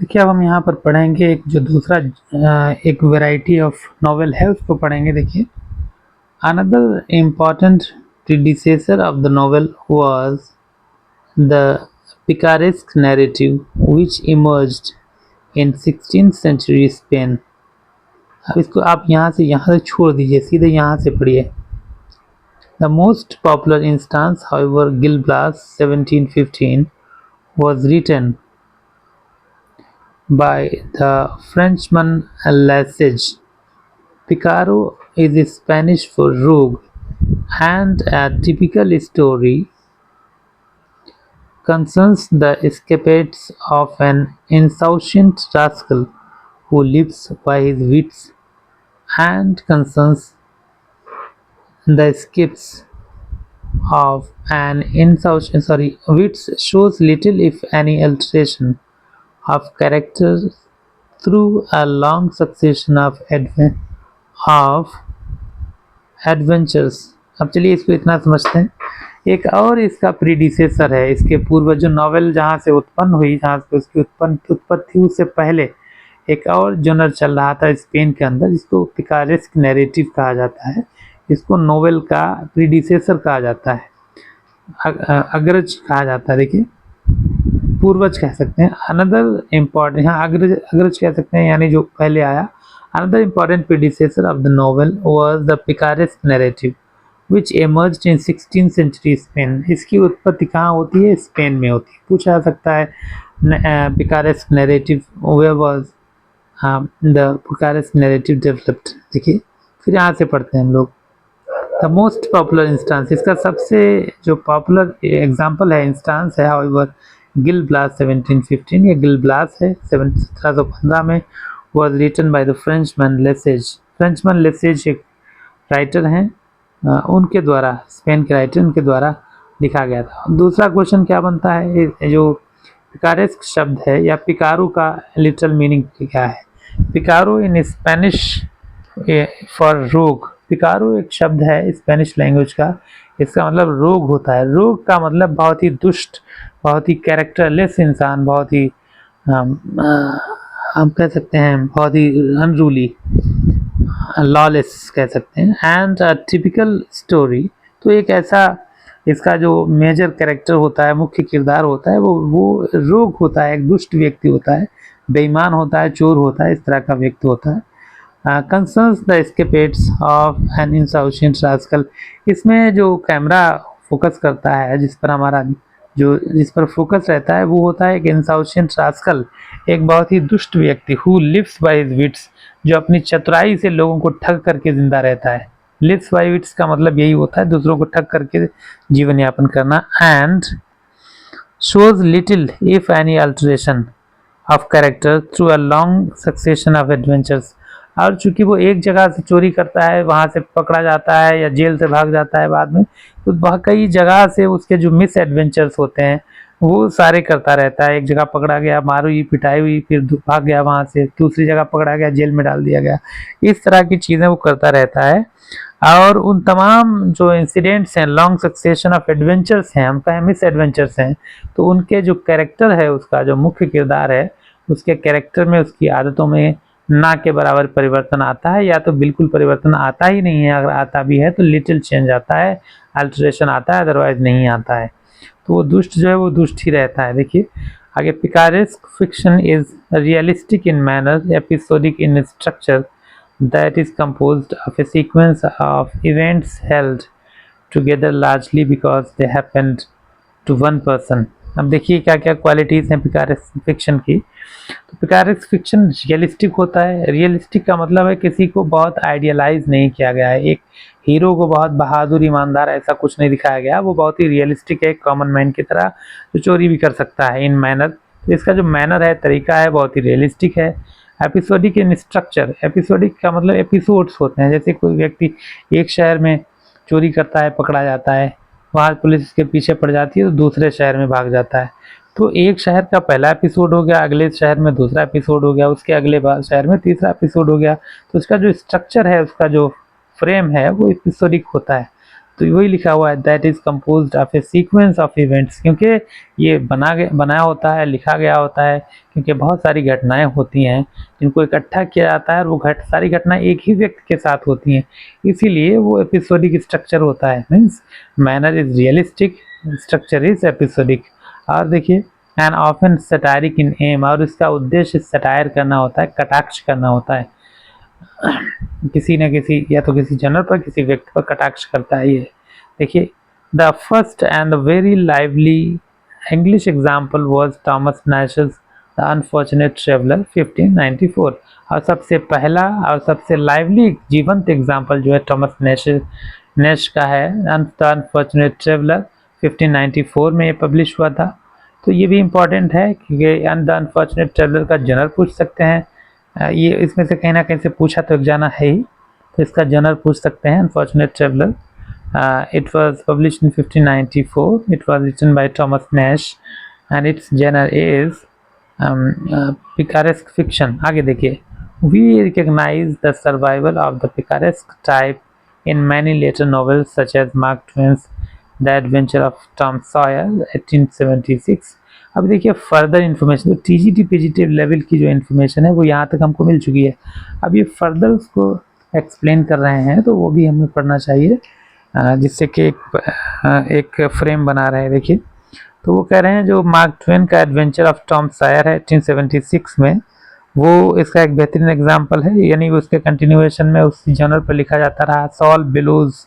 देखिए अब हम यहाँ पर पढ़ेंगे एक जो दूसरा एक वैरायटी ऑफ नॉवेल है उसको पढ़ेंगे। देखिए another important predecessor of the novel was the picaresque narrative which emerged in 16th century Spain। अब इसको आप यहाँ से छोड़ दीजिए, सीधे यहाँ से पढ़िए। The most popular instance, however, Gil Blas 1715, was written by the Frenchman Lesage। Picaro is Spanish for rogue, and a typical story concerns the escapades of an insouciant rascal who lives by his wits and concerns the escapes of an wits shows little if any alteration of character through a long succession of adventures. अब चलिए इसको इतना समझते हैं। एक और इसका predecessor है, इसके पूर्व जो नॉवेल जहाँ से उत्पन्न हुई, जहाँ से उसकी उत्पत्ति उससे पहले एक और जोनर चल रहा था स्पेन के अंदर, जिसको पिकारेस्क नैरेटिव कहा जाता है। इसको नॉवेल का प्रीडिसेसर कहा जाता है, अग्रज कहा जाता है। देखिए पूर्वज कह सकते हैं। अनदर इम्पॉर्टेंट, यहाँ अग्रज कह सकते हैं, यानी जो पहले आया। Another important predecessor of the novel was the picaresque narrative, which emerged in 16th century Spain। इसकी उत्पत्ति कहाँ होती है? स्पेन में होती है। पूछा जा सकता है picaresque narrative where was the picaresque narrative developed। देखिए फिर यहाँ से पढ़ते हैं हम लोग। The most popular instance, इसका सबसे जो पॉपुलर एग्जाम्पल है, इंस्टांस है, however, गिल ब्लास 1715, ये गिल ब्लास है 1715 में, was written by the Frenchman Lesage। Frenchman laces एक राइटर हैं, उनके द्वारा, स्पेन के राइटर, उनके द्वारा लिखा गया था। दूसरा क्वेश्चन क्या बनता है, जो पिकारेस्क शब्द है या पिकारो का लिटरल मीनिंग क्या है? पिकारो इन स्पेनिश फॉर रोग। पिकारो एक शब्द है स्पेनिश लैंग्वेज का, इसका मतलब रोग होता है। रोग का मतलब बहुत ही दुष्ट, बहुत ही कैरेक्टरलेस इंसान, बहुत ही हम कह सकते हैं बहुत ही अनरूली, लॉलेस कह सकते हैं। एंड टिपिकल स्टोरी, तो एक ऐसा इसका जो मेजर कैरेक्टर होता है, मुख्य किरदार होता है, वो रोग होता है, एक दुष्ट व्यक्ति होता है, बेईमान होता है, चोर होता है, इस तरह का व्यक्ति होता है। Concerns the escapades of an insouciant rascal. इसमें जो कैमरा फोकस करता है, जिस पर फोकस रहता है, वो होता है एक इंसाउशिएंट रास्कल, एक बहुत ही दुष्ट व्यक्ति। Who lives by his wits, जो अपनी चतुराई से लोगों को ठग करके जिंदा रहता है। लिव्स बाय विट्स का मतलब यही होता है, दूसरों को ठग करके जीवन यापन करना। And shows little if any alteration of character through a long succession of adventures. और चूंकि वो एक जगह से चोरी करता है, वहाँ से पकड़ा जाता है या जेल से भाग जाता है बाद में, तो कई जगह से उसके जो मिस एडवेंचर्स होते हैं वो सारे करता रहता है। एक जगह पकड़ा गया, मारी पिटाई हुई, फिर भाग गया वहाँ से, दूसरी जगह पकड़ा गया, जेल में डाल दिया गया, इस तरह की चीज़ें वो करता रहता है। और उन तमाम जो इंसिडेंट्स हैं, लॉन्ग सक्सेशन ऑफ एडवेंचर्स हैं, हम कहें मिस एडवेंचर्स हैं, तो उनके जो कैरेक्टर है, उसका जो मुख्य किरदार है, उसके कैरेक्टर में, उसकी आदतों में ना के बराबर परिवर्तन आता है, या तो बिल्कुल परिवर्तन आता ही नहीं है, अगर आता भी है तो लिटिल चेंज आता है, अल्टरेशन आता है, अदरवाइज नहीं आता है। तो वो दुष्ट जो है वो दुष्ट ही रहता है। देखिए आगे, picaresque fiction is realistic in manner, episodic in structure, that is composed of a sequence of events held together largely because they happened to one person. अब देखिए क्या क्या क्वालिटीज़ हैं पिकारेस्क फिक्शन की। तो पिकारेस्क फिक्शन रियलिस्टिक होता है। Realistic का मतलब है किसी को बहुत आइडियलाइज नहीं किया गया है, एक हीरो को बहुत बहादुर, ईमानदार, ऐसा कुछ नहीं दिखाया गया, वो बहुत ही रियलिस्टिक है, कॉमन मैन की तरह, जो चोरी भी कर सकता है इन मैनर। तो इसका जो मैनर है, तरीका है, बहुत ही रियलिस्टिक है। एपिसोडिक इन स्ट्रक्चर, एपिसोडिक का मतलब एपिसोड्स होते हैं, जैसे कोई व्यक्ति एक शहर में चोरी करता है, पकड़ा जाता है, वहाँ पुलिस इसके पीछे पड़ जाती है, तो दूसरे शहर में भाग जाता है, तो एक शहर का पहला एपिसोड हो गया, अगले शहर में दूसरा एपिसोड हो गया, उसके अगले शहर में तीसरा एपिसोड हो गया। तो उसका जो स्ट्रक्चर है, उसका जो फ्रेम है, वो एपिसोडिक होता है। तो वही लिखा हुआ है that is composed of a sequence of events, क्योंकि ये बनाया होता है, लिखा गया होता है, क्योंकि बहुत सारी घटनाएं होती हैं जिनको इकट्ठा किया जाता है और वो सारी घटनाएं एक ही व्यक्ति के साथ होती हैं, इसीलिए वो एपिसोडिक स्ट्रक्चर होता है। Means manner is realistic, structure is episodic. और देखिए and often satiric in aim, और इसका उद्देश्य सटायर करना होता है, कटाक्ष करना होता है, किसी न किसी या तो किसी जनर पर किसी व्यक्ति पर कटाक्ष करता है ये। देखिए the first and very lively English example was Thomas Nashe's the unfortunate traveller 1594, और सबसे पहला और सबसे लाइवली जीवंत एग्जाम्पल जो है थॉमस नैश का है, द अनफॉर्चुनेट ट्रेवलर 1594 में ये पब्लिश हुआ था। तो ये भी इम्पॉर्टेंट है क्योंकि द अनफॉर्चुनेट ट्रेवलर का जनर पूछ सकते हैं, ये इसमें से कहीं ना कहीं से पूछा तो एक जाना है ही, तो इसका जनर पूछ सकते हैं unfortunate traveller. It was published in 1594, it was written by Thomas Nashe and its genre is picaresque fiction. आगे देखिए we recognise the survival of the picaresque type in many later novels such as Mark Twain's the adventure of Tom Sawyer 1876। अब देखिए further information, तो TGT PGT level की जो information है वो यहाँ तक हमको मिल चुकी है। अब ये फर्दर उसको एक्सप्लेन कर रहे हैं तो वो भी हमें पढ़ना चाहिए, जिससे कि एक फ्रेम बना रहे हैं। देखिए तो वो कह रहे हैं जो मार्क ट्वेन का एडवेंचर ऑफ टॉम सायर है 1876 में, वो इसका एक बेहतरीन एग्जाम्पल है, यानी उसके कंटिन्यूएशन में उसी जनर पर लिखा जाता रहा। Saul Bellow's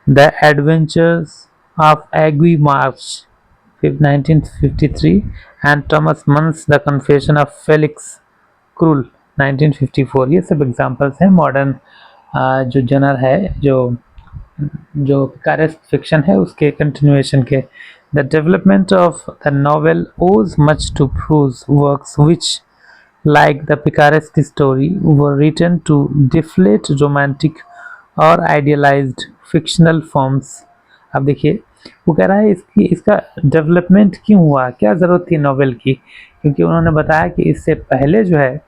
the adventures of Augie March 1953 and Thomas Mann's the confession of Felix Krull 1954। ये सब एग्जाम्पल्स हैं मॉडर्न जो जनर है, जो पिकारेस्क फिक्शन है उसके कंटिन्यूएशन के। The development of the novel owes much to prose works which like the picaresque story were written to deflate romantic और आइडियलाइज्ड फिक्शनल फॉर्म्स। अब देखिए वो कह रहा है इसका डेवलपमेंट क्यों हुआ, क्या ज़रूरत थी नॉवेल की, क्योंकि उन्होंने बताया कि इससे पहले जो है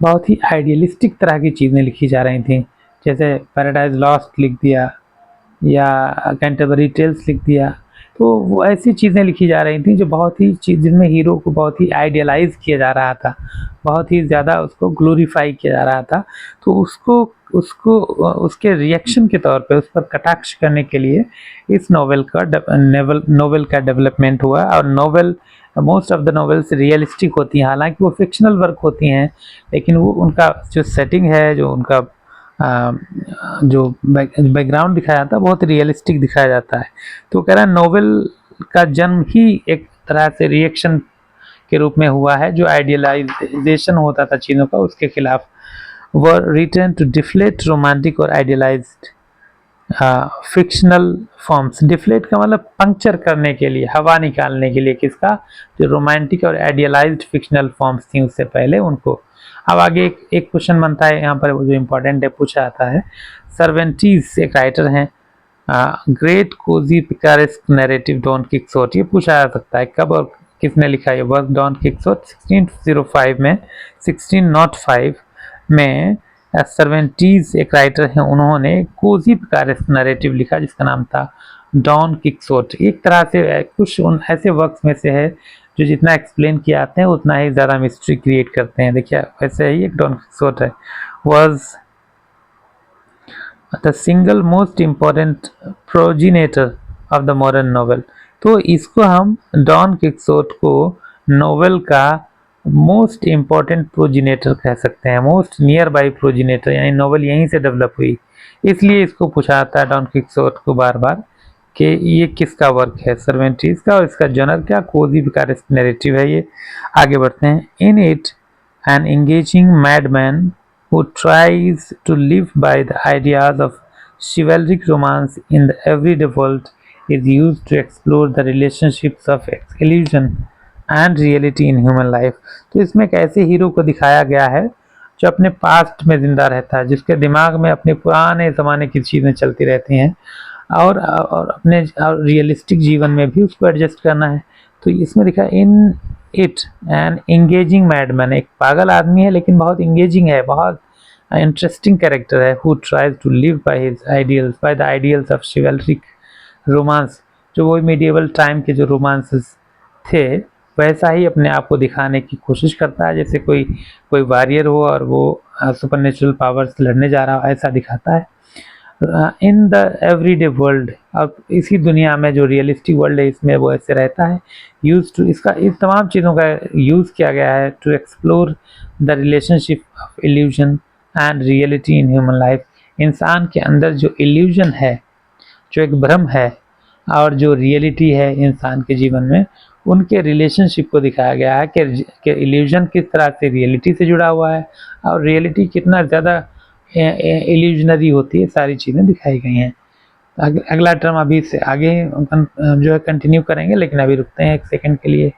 बहुत ही आइडियलिस्टिक तरह की चीज़ें लिखी जा रही थी, जैसे पैराडाइज लॉस्ट लिख दिया या कैंटरबरी टेल्स लिख दिया, तो वो ऐसी चीज़ें लिखी जा रही थी जो बहुत ही जिनमें हीरो को बहुत ही आइडियलाइज किया जा रहा था, बहुत ही ज़्यादा उसको ग्लोरीफाई किया जा रहा था। तो उसको उसके रिएक्शन के तौर पे उस पर कटाक्ष करने के लिए इस नॉवेल का डेवलपमेंट हुआ। और novel most of the novels realistic होती हैं, हालांकि वो फिक्शनल वर्क होती हैं, लेकिन वो उनका जो सेटिंग है, जो उनका जो बैकग्राउंड दिखाया जाता है बहुत रियलिस्टिक दिखाया जाता है। तो कह रहा है नॉवेल का जन्म ही एक तरह से रिएक्शन के रूप में हुआ है, जो आइडियलाइजेशन होता था चीज़ों का उसके खिलाफ। Were written to deflate romantic और आइडियलाइज्ड फिक्शनल फॉर्म्स। डिफ्लेट का मतलब पंक्चर करने के लिए, हवा निकालने के लिए किसका, जो रोमांटिक और आइडियलाइज्ड फिक्शनल फॉर्म्स थी उससे पहले उनको। अब आगे एक क्वेश्चन बनता है यहाँ पर, वो जो इम्पोर्टेंट है पूछा आता है। सर्वेंटीज एक राइटर हैं, great cosy picaresque narrative Don Quixote, ये पूछा जा सकता है कब और किसने लिखा है वर्क डॉन किक्सोट। 1605 में सर्वेंटीज एक राइटर हैं, उन्होंने कोजी पिकारेस्क नैरेटिव लिखा जिसका नाम था डॉन किक्सोट। एक तरह से कुछ उन ऐसे वर्क्स में से है जो जितना एक्सप्लेन किए आते हैं उतना ही ज़्यादा मिस्ट्री क्रिएट करते हैं। देखिए वैसे ही एक डॉन किक्सोट है, was the single most important progenitor of the modern novel. तो इसको हम डॉन किक्सोट को नॉवेल का मोस्ट इम्पॉर्टेंट प्रोजिनेटर कह सकते हैं, मोस्ट नियर बाई प्रोजिनेटर, यानी नॉवेल यहीं से डेवलप हुई, इसलिए इसको पूछा जाता है डॉन किक्सोट को बार बार कि ये किसका वर्क है, सर्वेंटीज का, और इसका जनर क्या, कोजी पिकारेस्क नैरेटिव है ये। आगे बढ़ते हैं। In it an engaging madman who tries to live by the ideas of chivalric romance in the everyday world is used to explore the relationships of illusion and reality in human life। तो इसमें एक ऐसे hero को दिखाया गया है जो अपने पास्ट में जिंदा रहता है, जिसके दिमाग में अपने पुराने ज़माने की चीज़ें चलती रहती हैं और अपने रियलिस्टिक जीवन में भी उसको एडजस्ट करना है। तो इसमें दिखा in it an engaging madman, एक पागल आदमी है लेकिन बहुत इंगेजिंग है, बहुत इंटरेस्टिंग कैरेक्टर है who tries to live by his ideals, by the ideals of chivalric romance. जो वो मिडिएवल टाइम के जो रोमांसेस थे वैसा ही अपने आप को दिखाने की कोशिश करता है, जैसे कोई कोई वॉरियर हो और वो सुपर पावर्स लड़ने जा रहा हो, ऐसा दिखाता है। इन द एवरीडे वर्ल्ड, अब इसी दुनिया में जो रियलिस्टिक वर्ल्ड है इसमें वो ऐसे रहता है। यूज टू, इसका इस तमाम चीज़ों का यूज़ किया गया है to explore the relationship of illusion and reality in human life. इंसान के अंदर जो इल्यूजन है, जो एक भ्रम है, और जो रियलिटी है इंसान के जीवन में, उनके रिलेशनशिप को दिखाया गया है कि इल्यूजन किस तरह से रियलिटी से जुड़ा हुआ है और रियलिटी कितना ज़्यादा इल्यूजनरी होती है, सारी चीज़ें दिखाई गई हैं। अगला टर्म अभी से आगे जो है कंटिन्यू करेंगे, लेकिन अभी रुकते हैं एक सेकंड के लिए।